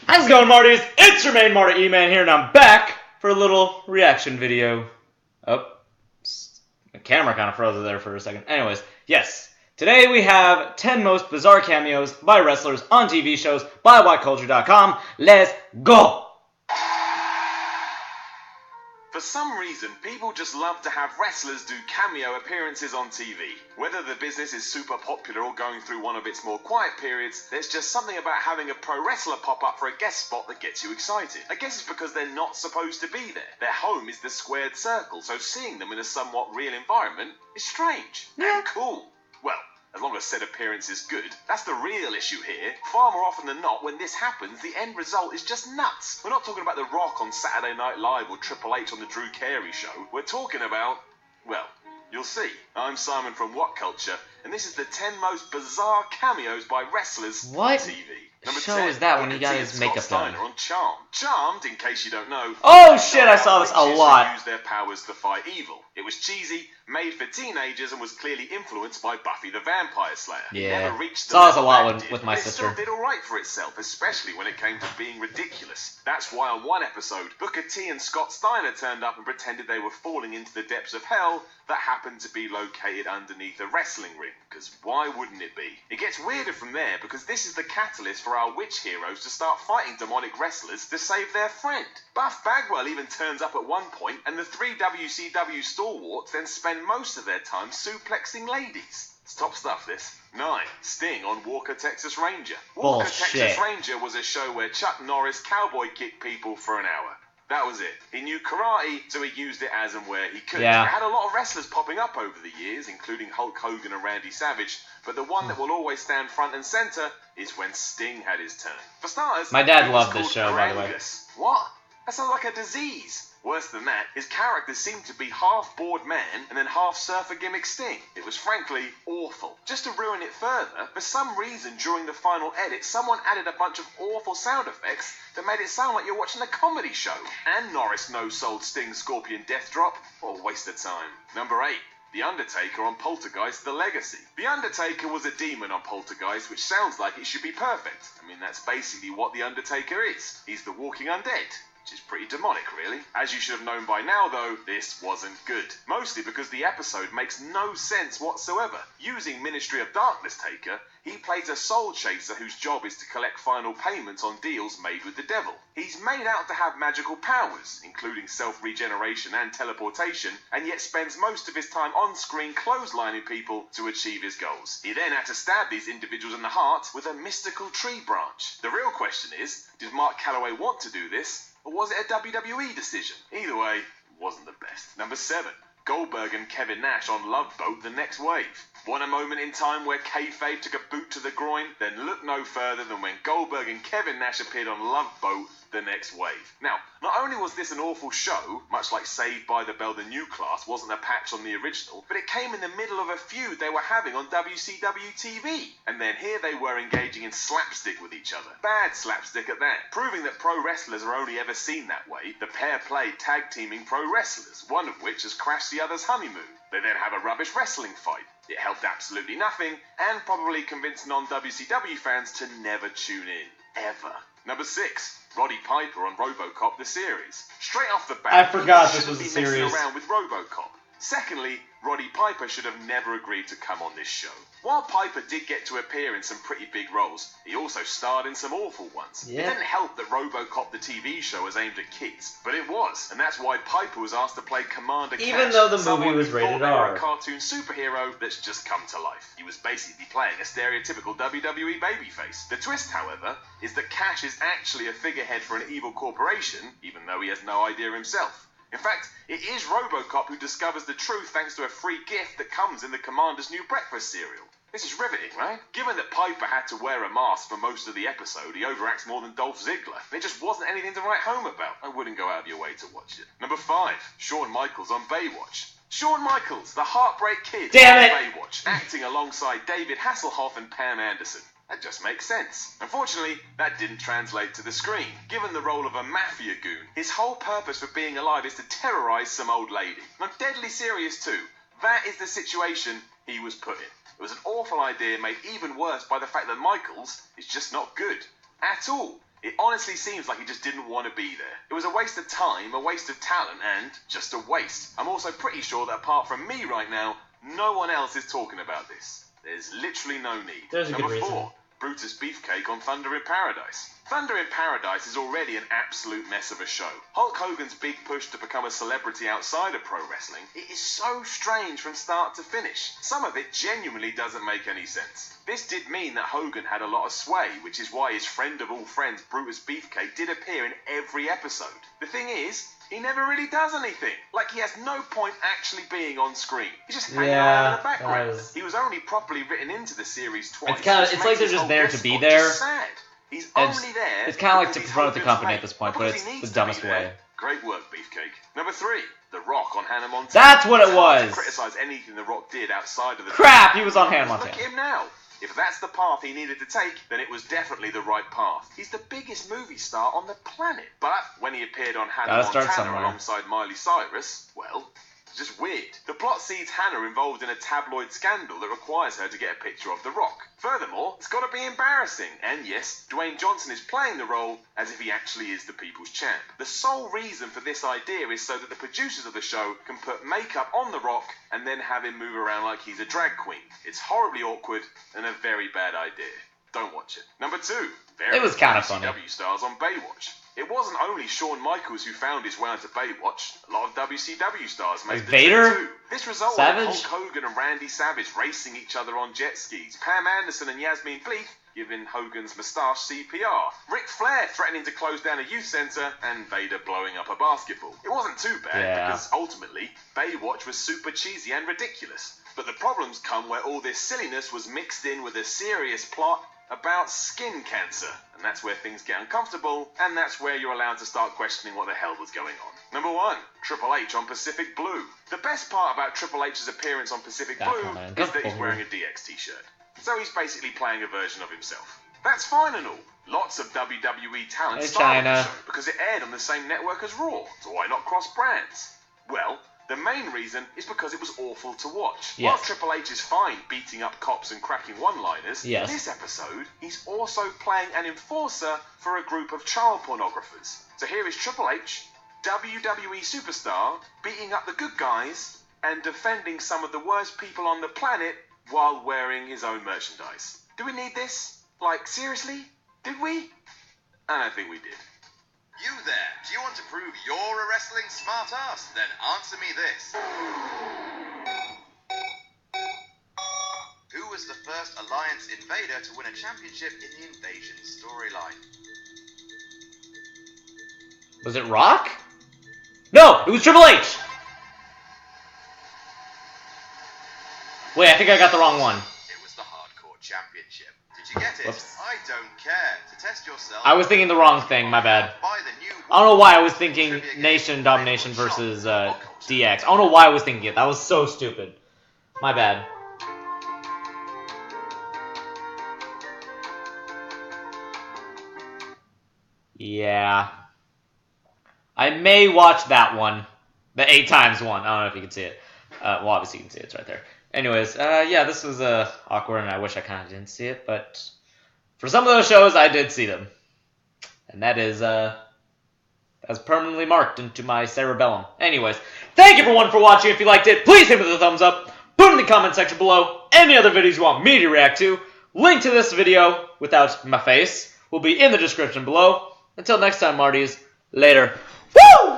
How's it going, Martys? It's your main Marty E-Man here, and I'm back for a little reaction video. Oh, the camera kind of froze there for a second. Anyways, yes. Today we have 10 most bizarre cameos by wrestlers on TV shows by WhatCulture.com. Let's go! For some reason, people just love to have wrestlers do cameo appearances on TV. Whether the business is super popular or going through one of its more quiet periods, there's just something about having a pro wrestler pop up for a guest spot that gets you excited. I guess it's because they're not supposed to be there. Their home is the squared circle, so seeing them in a somewhat real environment is strange and cool. Well, as long as said appearance is good. That's the real issue here. Far more often than not, when this happens, the end result is just nuts. We're not talking about The Rock on Saturday Night Live or Triple H on the Drew Carey show. We're talking about, well, you'll see. I'm Simon from What Culture, and this is the 10 most bizarre cameos by wrestlers on TV. What show is that when he got his makeup done? On Charmed. Charmed, in case you don't know. Oh shit, I saw this a lot. Use their powers to fight evil. It was cheesy, made for teenagers, and was clearly influenced by Buffy the Vampire Slayer. Yeah, never reached the saw this a lot level with my it sister. Still did all right for itself, especially when it came to being ridiculous. That's why on one episode, Booker T and Scott Steiner turned up and pretended they were falling into the depths of hell that happened to be located underneath a wrestling ring. Because why wouldn't it be? It gets weirder from there because this is the catalyst for our witch heroes to start fighting demonic wrestlers to save their friend. Buff Bagwell even turns up at one point, and the three WCW stalwarts then spend most of their time suplexing ladies. It's top stuff, this. 9. Sting on Walker, Texas Ranger. Walker, Texas Ranger was a show where Chuck Norris cowboy kicked people for an hour. That was it. He knew karate, so he used it as and where he could. Yeah. It had a lot of wrestlers popping up over the years, including Hulk Hogan and Randy Savage, but the one that will always stand front and center is when Sting had his turn. For starters, my dad loved this show, by the way. What? That sounds like a disease. Worse than that, his character seemed to be half bored man and then half surfer gimmick Sting. It was frankly awful. Just to ruin it further, for some reason during the final edit, someone added a bunch of awful sound effects that made it sound like you're watching a comedy show. And Norris no-sold Sting Scorpion Death Drop. What a waste of time. Number 8. The Undertaker on Poltergeist The Legacy. The Undertaker was a demon on Poltergeist, which sounds like it should be perfect. I mean, that's basically what The Undertaker is. He's the walking undead. Which is pretty demonic, really. As you should have known by now, though, this wasn't good. Mostly because the episode makes no sense whatsoever. Using Ministry of Darkness Taker, he plays a soul chaser whose job is to collect final payments on deals made with the devil. He's made out to have magical powers, including self-regeneration and teleportation, and yet spends most of his time on-screen clotheslining people to achieve his goals. He then had to stab these individuals in the heart with a mystical tree branch. The real question is, did Mark Calloway want to do this? Or was it a WWE decision? Either way, it wasn't the best. Number 7. Goldberg and Kevin Nash on Love Boat The Next Wave. Want a moment in time where kayfabe took a boot to the groin? Then look no further than when Goldberg and Kevin Nash appeared on Love Boat The Next Wave. Now, not only was this an awful show, much like Saved by the Bell the new class wasn't a patch on the original, but it came in the middle of a feud they were having on WCW TV. And then here they were engaging in slapstick with each other. Bad slapstick at that. Proving that pro wrestlers are only ever seen that way, the pair played tag teaming pro wrestlers, one of which has crashed the other's honeymoon. They then have a rubbish wrestling fight. It helped absolutely nothing, and probably convinced non-WCW fans to never tune in. Ever. Number 6. Roddy Piper on RoboCop the series. Straight off the bat, I forgot this was a be series. messing around with RoboCop. Secondly, Roddy Piper should have never agreed to come on this show. While Piper did get to appear in some pretty big roles, he also starred in some awful ones. Yeah. It didn't help that RoboCop the TV show was aimed at kids, but it was, and that's why Piper was asked to play Commander Cash, Even though the movie someone was who rated thought they were R. a cartoon superhero that's just come to life. He was basically playing a stereotypical WWE babyface. The twist, however, is that Cash is actually a figurehead for an evil corporation, even though he has no idea himself. In fact, it is RoboCop who discovers the truth thanks to a free gift that comes in the Commander's new breakfast cereal. This is riveting, right? Given that Piper had to wear a mask for most of the episode, he overacts more than Dolph Ziggler. It just wasn't anything to write home about. I wouldn't go out of your way to watch it. Number 5. Shawn Michaels on Baywatch. Shawn Michaels, the Heartbreak Kid Damn it! on Baywatch, acting alongside David Hasselhoff and Pam Anderson. That just makes sense. Unfortunately, that didn't translate to the screen. Given the role of a mafia goon, his whole purpose for being alive is to terrorize some old lady. I'm deadly serious too. That is the situation he was put in. It was an awful idea made even worse by the fact that Michaels is just not good. At all. It honestly seems like he just didn't want to be there. It was a waste of time, a waste of talent, and just a waste. I'm also pretty sure that apart from me right now, no one else is talking about this. There's literally no need. There's a good Number reason. 4, Brutus Beefcake on Thunder in Paradise. Thunder in Paradise is already an absolute mess of a show. Hulk Hogan's big push to become a celebrity outside of pro wrestling, it is so strange from start to finish. Some of it genuinely doesn't make any sense. This did mean that Hogan had a lot of sway, which is why his friend of all friends, Brutus Beefcake, did appear in every episode. The thing is, he never really does anything. Like, he has no point actually being on screen. He's just hanging around in the background. He was only properly written into the series twice. It's like they're just there to be there. Sad. He's only there. It's kind of like to confront the company at this point, but it's the dumbest way. Great work, Beefcake. Number 3, The Rock on Hannah Montana. That's what it was. To criticize anything The Rock did outside of the crap. He was on Hannah Montana. Look at him now. If that's the path he needed to take, then it was definitely the right path. He's the biggest movie star on the planet. But when he appeared on Hannah Montana alongside Miley Cyrus, well, it's just weird. The plot sees Hannah involved in a tabloid scandal that requires her to get a picture of The Rock. Furthermore, it's got to be embarrassing. And yes, Dwayne Johnson is playing the role as if he actually is the people's champ. The sole reason for this idea is so that the producers of the show can put makeup on The Rock and then have him move around like he's a drag queen. It's horribly awkward and a very bad idea. Don't watch it. Number 2. It was kind of funny. WCW stars on Baywatch. It wasn't only Shawn Michaels who found his way onto Baywatch. A lot of WCW stars made the Vader? too. This resulted in Hulk Hogan and Randy Savage racing each other on jet skis. Pam Anderson and Yasmin Bleeth giving Hogan's moustache CPR. Ric Flair threatening to close down a youth centre, and Vader blowing up a basketball. It wasn't too bad because ultimately Baywatch was super cheesy and ridiculous. But the problems come where all this silliness was mixed in with a serious plot about skin cancer. And that's where things get uncomfortable, and that's where you're allowed to start questioning what the hell was going on. Number 1, Triple H on Pacific Blue. The best part about Triple H's appearance on Pacific Blue is that he's wearing a DX t-shirt. So he's basically playing a version of himself. That's fine and all. Lots of WWE talent starred on the show because it aired on the same network as Raw, so why not cross brands? Well, the main reason is because it was awful to watch. Yes. While Triple H is fine beating up cops and cracking one-liners, in this episode, he's also playing an enforcer for a group of child pornographers. So here is Triple H, WWE superstar, beating up the good guys and defending some of the worst people on the planet while wearing his own merchandise. Do we need this? Like, seriously? Did we? I don't think we did. You there, do you want to prove you're a wrestling smartass? Then answer me this. Who was the first Alliance Invader to win a championship in the Invasion storyline? Was it Rock? No, it was Triple H! Wait, I think I got the wrong one. It was the Hardcore Championship. Did you get it? Whoops. I don't care. To test yourself... I was thinking the wrong thing, my bad. Buy the new I don't know why I was thinking Nation Domination versus DX. I don't know why I was thinking it. That was so stupid. My bad. Yeah. I may watch that one. The 8x one. I don't know if you can see it. Well, obviously you can see it. It's right there. Anyways, yeah, this was awkward, and I wish I kind of didn't see it, but for some of those shows, I did see them. And that is, that's permanently marked into my cerebellum. Anyways, thank everyone for watching. If you liked it, please hit me with a thumbs up. Put in the comment section below any other videos you want me to react to. Link to this video without my face will be in the description below. Until next time, Martys, later. Woo!